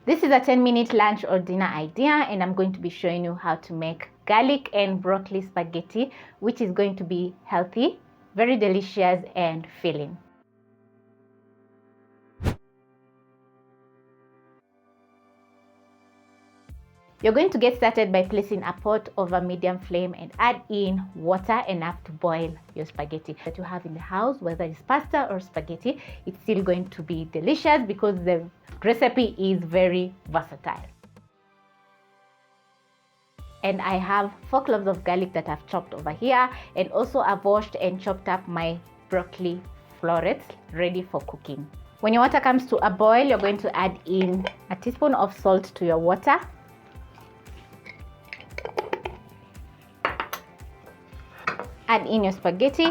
This is a 10-minute lunch or dinner idea, and I'm going to be showing you how to make garlic and broccoli spaghetti, which is going to be healthy, very delicious and filling. You're going to get started by placing a pot over medium flame and add in water enough to boil your spaghetti that you have in the house. Whether it's pasta or spaghetti, it's still going to be delicious because the recipe is very versatile. And I have 4 cloves of garlic that I've chopped over here, and also I've washed and chopped up my broccoli florets ready for cooking. When your water comes to a boil, you're going to add in a teaspoon of salt to your water. Add in your spaghetti.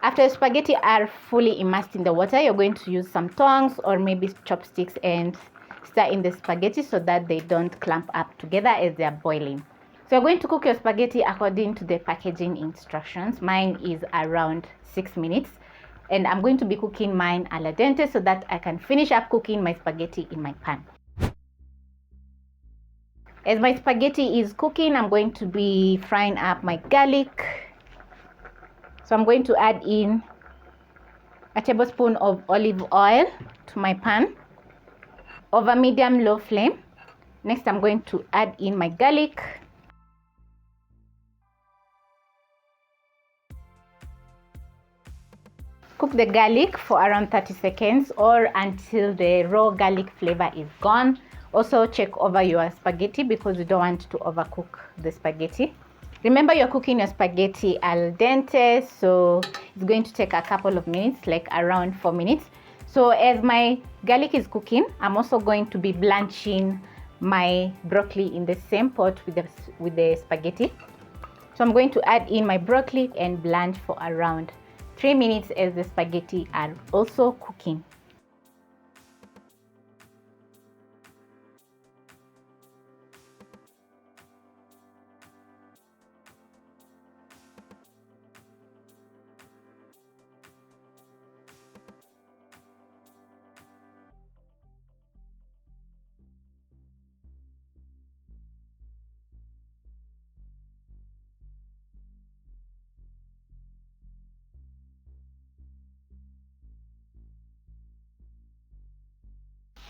After your spaghetti are fully immersed in the water, you're going to use some tongs or maybe chopsticks and stir in the spaghetti so that they don't clump up together as they are boiling. So you're going to cook your spaghetti according to the packaging instructions. Mine is around 6 minutes, and I'm going to be cooking mine al dente so that I can finish up cooking my spaghetti in my pan. As my spaghetti is cooking, I'm going to be frying up my garlic. So I'm going to add in a tablespoon of olive oil to my pan over medium-low flame. Next, I'm going to add in my garlic. Cook the garlic for around 30 seconds or until the raw garlic flavor is gone. Also check over your spaghetti because you don't want to overcook the spaghetti. Remember, you're cooking your spaghetti al dente, so it's going to take a couple of minutes, like around 4 minutes. So as my garlic is cooking, I'm also going to be blanching my broccoli in the same pot with the spaghetti. So I'm going to add in my broccoli and blanch for around 3 minutes as the spaghetti are also cooking.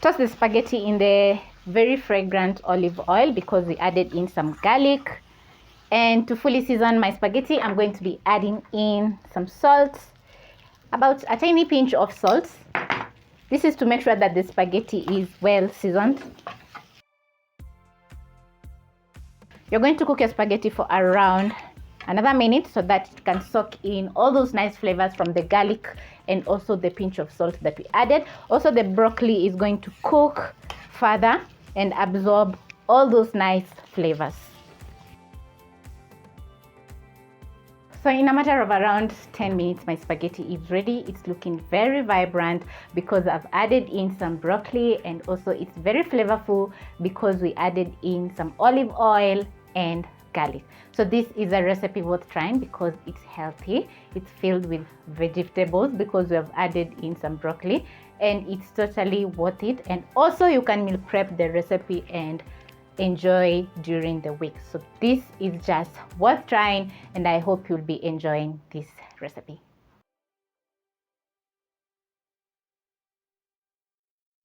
Toss the spaghetti in the very fragrant olive oil because we added in some garlic. And to fully season my spaghetti, I'm going to be adding in some salt, about a tiny pinch of salt. This is to make sure that the spaghetti is well seasoned. You're going to cook your spaghetti for around another minute so that it can soak in all those nice flavors from the garlic and also the pinch of salt that we added. Also, the broccoli is going to cook further and absorb all those nice flavors. So in a matter of around 10 minutes, my spaghetti is ready. It's looking very vibrant because I've added in some broccoli, and also it's very flavorful because we added in some olive oil and garlic. So this is a recipe worth trying because it's healthy. It's filled with vegetables because we have added in some broccoli, and it's totally worth it. And also you can meal prep the recipe and enjoy during the week. So this is just worth trying, and I hope you'll be enjoying this recipe.